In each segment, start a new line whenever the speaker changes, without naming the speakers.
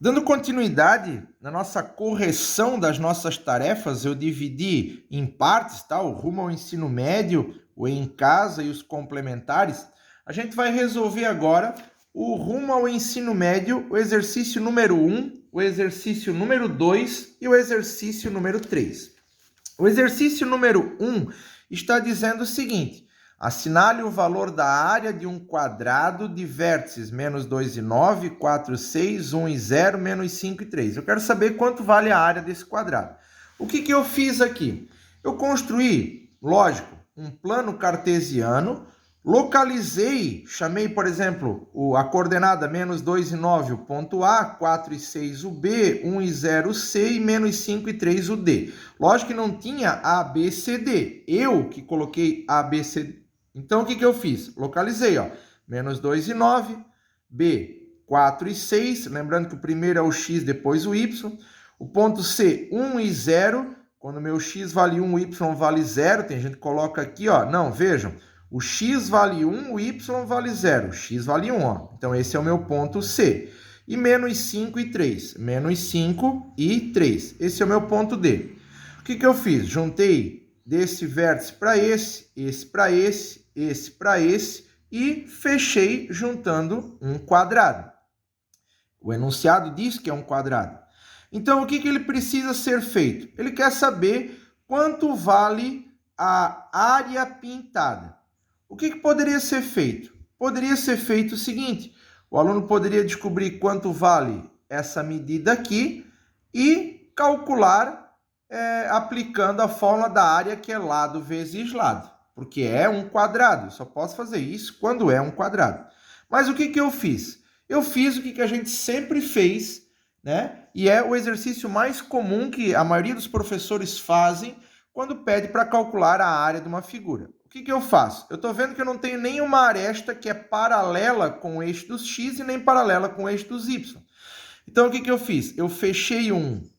Dando continuidade na nossa correção das nossas tarefas, eu dividi em partes, tá? O rumo ao ensino médio, o em casa e os complementares. A gente vai resolver agora o rumo ao ensino médio, o exercício número 1, o exercício número 2 e o exercício número 3. O exercício número 1 está dizendo o seguinte: assinale o valor da área de um quadrado de vértices menos 2 e 9, 4, 6, 1 e 0, menos 5 e 3. Eu quero saber quanto vale a área desse quadrado. O que eu fiz aqui? Eu construí, lógico, um plano cartesiano, localizei, chamei, por exemplo, a coordenada menos 2 e 9, o ponto A, 4 e 6, o B, 1 e 0, o C e menos 5 e 3, o D. Lógico que não tinha A, B, C, D. Eu que coloquei A, B, C, D. Então, o que eu fiz? Localizei, ó, menos 2 e 9, B, 4 e 6, lembrando que o primeiro é o X, depois o Y. O ponto C, 1 e 0, quando meu X vale 1, o Y vale 0, tem gente que coloca aqui, ó, não, vejam, o X vale 1, o Y vale 0, o X vale 1, ó. Então, esse é o meu ponto C. E menos 5 e 3, menos 5 e 3, esse é o meu ponto D. O que eu fiz? Juntei desse vértice para esse para esse para esse e fechei juntando um quadrado. O enunciado diz que é um quadrado. Então, o que ele precisa ser feito? Ele quer saber quanto vale a área pintada. O que poderia ser feito? Poderia ser feito o seguinte: o aluno poderia descobrir quanto vale essa medida aqui e calcular aplicando a fórmula da área, que é lado vezes lado, porque é um quadrado. Eu só posso fazer isso quando é um quadrado. Mas o que eu fiz? Eu fiz o que a gente sempre fez, né? E é o exercício mais comum que a maioria dos professores fazem quando pede para calcular a área de uma figura. O que eu faço? Eu estou vendo que eu não tenho nenhuma aresta que é paralela com o eixo dos x e nem paralela com o eixo dos y. Então, o que eu fiz? Eu fechei um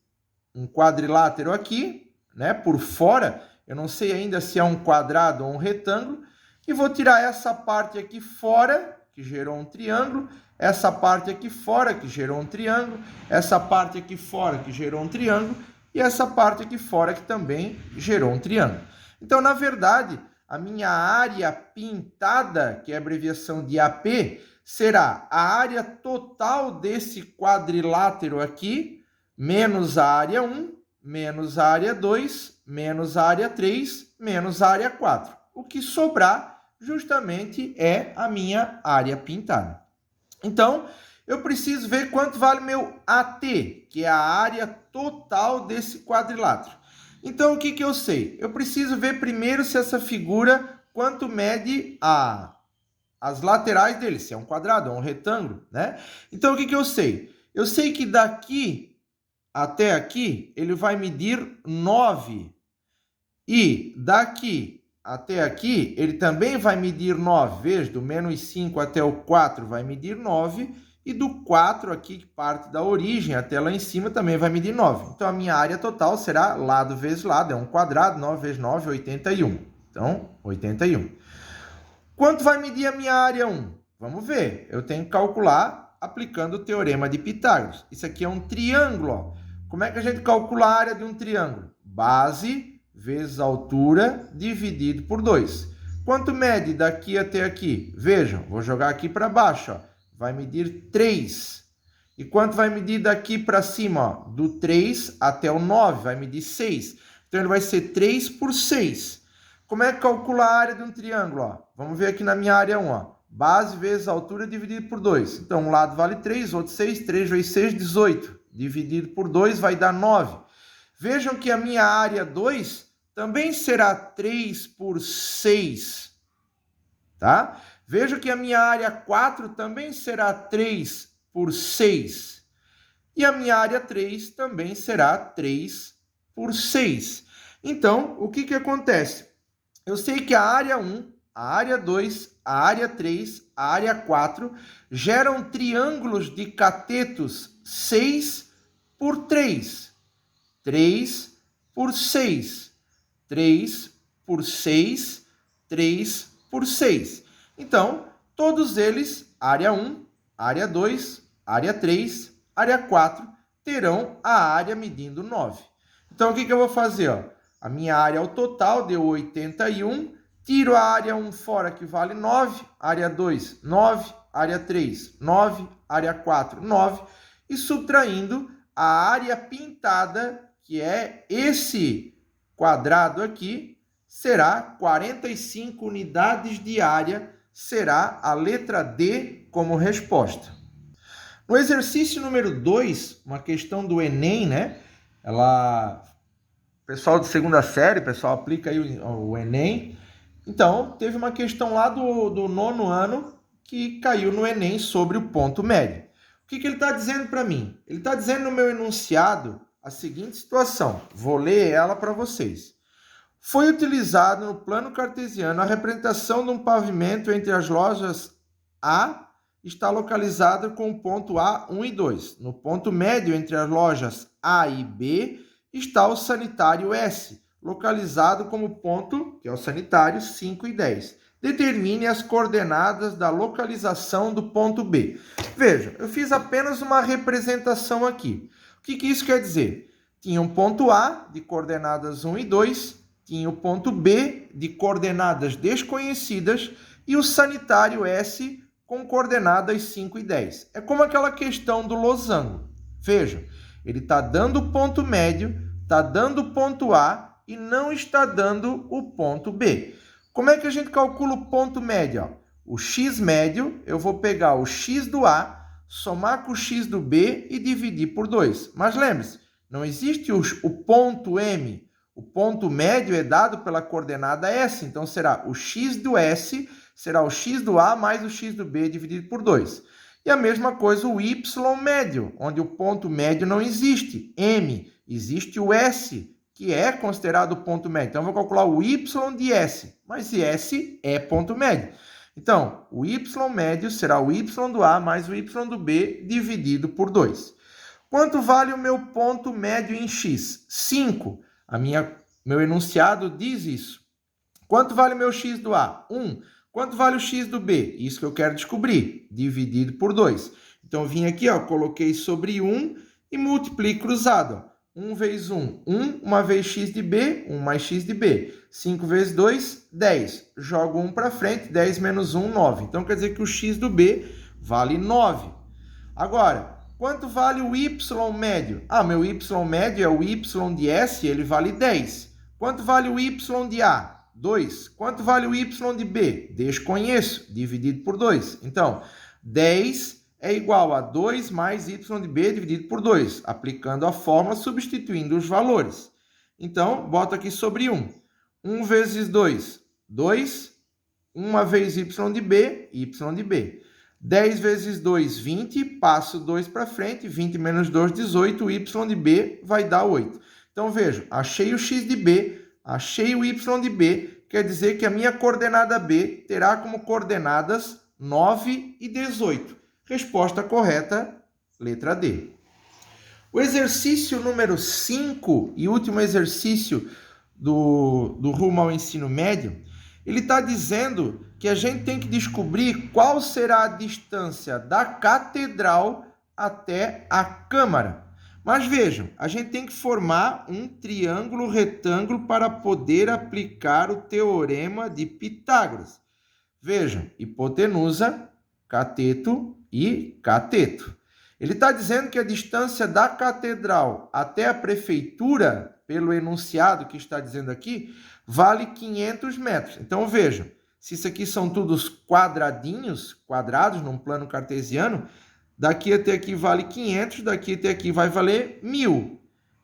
quadrilátero aqui, né, por fora. Eu não sei ainda se é um quadrado ou um retângulo. E vou tirar essa parte aqui fora, que gerou um triângulo, essa parte aqui fora, que gerou um triângulo, essa parte aqui fora, que gerou um triângulo, e essa parte aqui fora, que também gerou um triângulo. Então, na verdade, a minha área pintada, que é a abreviação de AP, será a área total desse quadrilátero aqui, menos a área 1, menos a área 2, menos a área 3, menos a área 4. O que sobrar justamente é a minha área pintada. Então, eu preciso ver quanto vale meu AT, que é a área total desse quadrilátero. Então, o que eu sei? Eu preciso ver primeiro se essa figura, quanto mede as laterais dele, se é um quadrado ou um retângulo, né? Então, o que eu sei? Eu sei que daqui até aqui, ele vai medir 9. E daqui até aqui, ele também vai medir 9. Veja, do menos 5 até o 4 vai medir 9. E do 4 aqui, que parte da origem até lá em cima, também vai medir 9. Então, a minha área total será lado vezes lado. É um quadrado, 9 vezes 9, 81. Então, 81. Quanto vai medir a minha área 1? Vamos ver. Eu tenho que calcular aplicando o teorema de Pitágoras. Isso aqui é um triângulo, ó. Como é que a gente calcula a área de um triângulo? Base vezes altura dividido por 2. Quanto mede daqui até aqui? Vejam, vou jogar aqui para baixo, ó. Vai medir 3. E quanto vai medir daqui para cima? Ó? Do 3 até o 9, vai medir 6. Então, ele vai ser 3 por 6. Como é que calcula a área de um triângulo? Ó? Vamos ver aqui na minha área 1. Ó. Base vezes altura dividido por 2. Então, um lado vale 3, outro 6. 3 vezes 6, 18. Dividido por 2 vai dar 9. Vejam que a minha área 2 também será 3 por 6. Tá? Vejam que a minha área 4 também será 3 por 6. E a minha área 3 também será 3 por 6. Então, o que acontece? Eu sei que a área 1, a área 2, a área 3, a área 4 geram triângulos de catetos 6 por 3. 3 por 6. 3 por 6. 3 por 6. Então, todos eles, área 1, área 2, área 3, área 4, terão a área medindo 9. Então, o que eu vou fazer? Ó? A minha área ao total deu 81, tiro a área 1 fora, que vale 9, área 2, 9, área 3, 9, área 4, 9, e subtraindo a área pintada, que é esse quadrado aqui, será 45 unidades de área, será a letra D como resposta. No exercício número 2, uma questão do Enem, né? Pessoal de segunda série, pessoal aplica aí o Enem. Então, teve uma questão lá do nono ano que caiu no Enem sobre o ponto médio. O que ele está dizendo para mim? Ele está dizendo no meu enunciado a seguinte situação. Vou ler ela para vocês. Foi utilizado no plano cartesiano a representação de um pavimento entre as lojas A está localizado com o ponto A, 1 e 2. No ponto médio entre as lojas A e B está o sanitário S, localizado como ponto, que é o sanitário, 5 e 10. Determine as coordenadas da localização do ponto B. Veja, eu fiz apenas uma representação aqui. O que isso quer dizer? Tinha um ponto A de coordenadas 1 e 2, tinha o ponto B de coordenadas desconhecidas e o sanitário S com coordenadas 5 e 10. É como aquela questão do losango. Veja, ele está dando o ponto médio, está dando o ponto A e não está dando o ponto B. Como é que a gente calcula o ponto médio? O x médio, eu vou pegar o x do A, somar com o x do B e dividir por 2. Mas lembre-se, não existe o ponto M. O ponto médio é dado pela coordenada S, então será o x do S, será o x do A mais o x do B dividido por 2. E a mesma coisa o y médio, onde o ponto médio não existe. M, existe o S, que é considerado o ponto médio. Então, eu vou calcular o y de S, mas S é ponto médio. Então, o y médio será o y do A mais o y do B dividido por 2. Quanto vale o meu ponto médio em x? 5. Meu enunciado diz isso. Quanto vale o meu x do A? 1. Quanto vale o x do B? Isso que eu quero descobrir, dividido por 2. Então, eu vim aqui, ó, coloquei sobre 1 e multipliquei cruzado. 1 vezes 1, 1. Uma vez x de B, 1 mais x de B. 5 vezes 2, 10. Jogo 1 para frente, 10 menos 1, 9. Então, quer dizer que o x do B vale 9. Agora, quanto vale o y médio? Meu y médio é o y de S, ele vale 10. Quanto vale o y de A? 2. Quanto vale o y de B? Desconheço, dividido por 2. Então, 10 é igual a 2 mais y de B dividido por 2, aplicando a fórmula, substituindo os valores. Então, boto aqui sobre 1. 1 vezes 2, 2. 1 vez y de B, y de B. 10 vezes 2, 20. Passo 2 para frente, 20 menos 2, 18. O y de B vai dar 8. Então, veja, achei o x de B, achei o y de B, quer dizer que a minha coordenada B terá como coordenadas 9 e 18. Resposta correta, letra D. O exercício número 5 e último exercício do rumo ao ensino médio, ele está dizendo que a gente tem que descobrir qual será a distância da catedral até a Câmara. Mas vejam, a gente tem que formar um triângulo retângulo para poder aplicar o teorema de Pitágoras. Vejam, hipotenusa, cateto e cateto. Ele está dizendo que a distância da catedral até a prefeitura, pelo enunciado que está dizendo aqui, vale 500 metros. Então vejam, se isso aqui são todos quadrados num plano cartesiano, daqui até aqui vale 500, daqui até aqui vai valer 1000.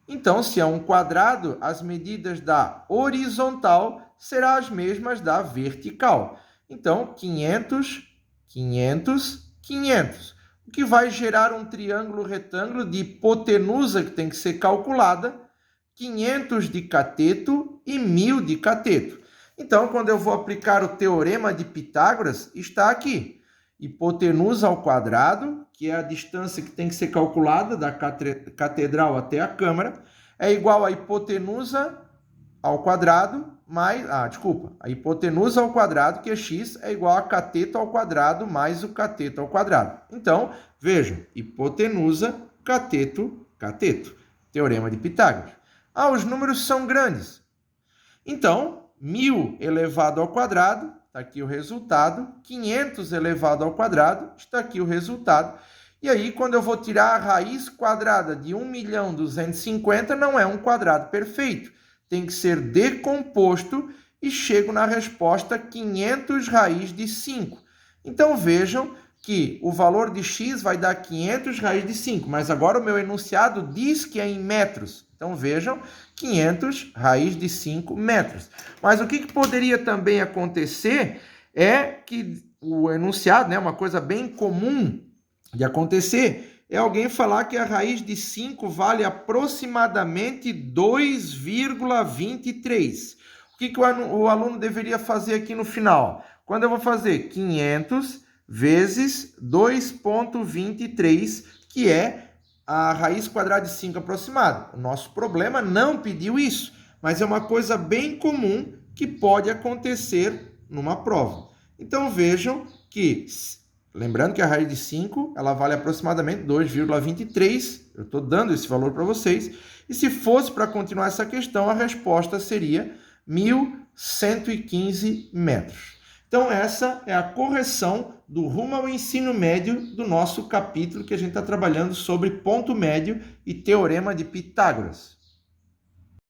Então, se é um quadrado, as medidas da horizontal serão as mesmas da vertical. Então, 500, 500, 500. O que vai gerar um triângulo retângulo de hipotenusa que tem que ser calculada, 500 de cateto e 1000 de cateto. Então, quando eu vou aplicar o teorema de Pitágoras, está aqui. Hipotenusa ao quadrado, que é a distância que tem que ser calculada da catedral até a Câmara, é igual a hipotenusa ao quadrado mais... a hipotenusa ao quadrado, que é x, é igual a cateto ao quadrado mais o cateto ao quadrado. Então, vejam, hipotenusa, cateto, cateto. Teorema de Pitágoras. Ah, os números são grandes. Então, 1000 elevado ao quadrado, está aqui o resultado. 500 elevado ao quadrado, está aqui o resultado. E aí, quando eu vou tirar a raiz quadrada de 1.250.000, não é um quadrado perfeito. Tem que ser decomposto e chego na resposta 500 raiz de 5. Então, vejam que o valor de x vai dar 500 raiz de 5, mas agora o meu enunciado diz que é em metros. Então, vejam, 500 raiz de 5 metros. Mas o que poderia também acontecer é que o enunciado, né, uma coisa bem comum de acontecer, é alguém falar que a raiz de 5 vale aproximadamente 2,23. O que o aluno deveria fazer aqui no final? Quando eu vou fazer 500 vezes 2,23, que é a raiz quadrada de 5 aproximada. O nosso problema não pediu isso, mas é uma coisa bem comum que pode acontecer numa prova. Então, vejam que, lembrando que a raiz de 5, ela vale aproximadamente 2,23, eu estou dando esse valor para vocês, e se fosse para continuar essa questão, a resposta seria 1.115 metros. Então, essa é a correção do rumo ao ensino médio do nosso capítulo que a gente está trabalhando sobre ponto médio e teorema de Pitágoras.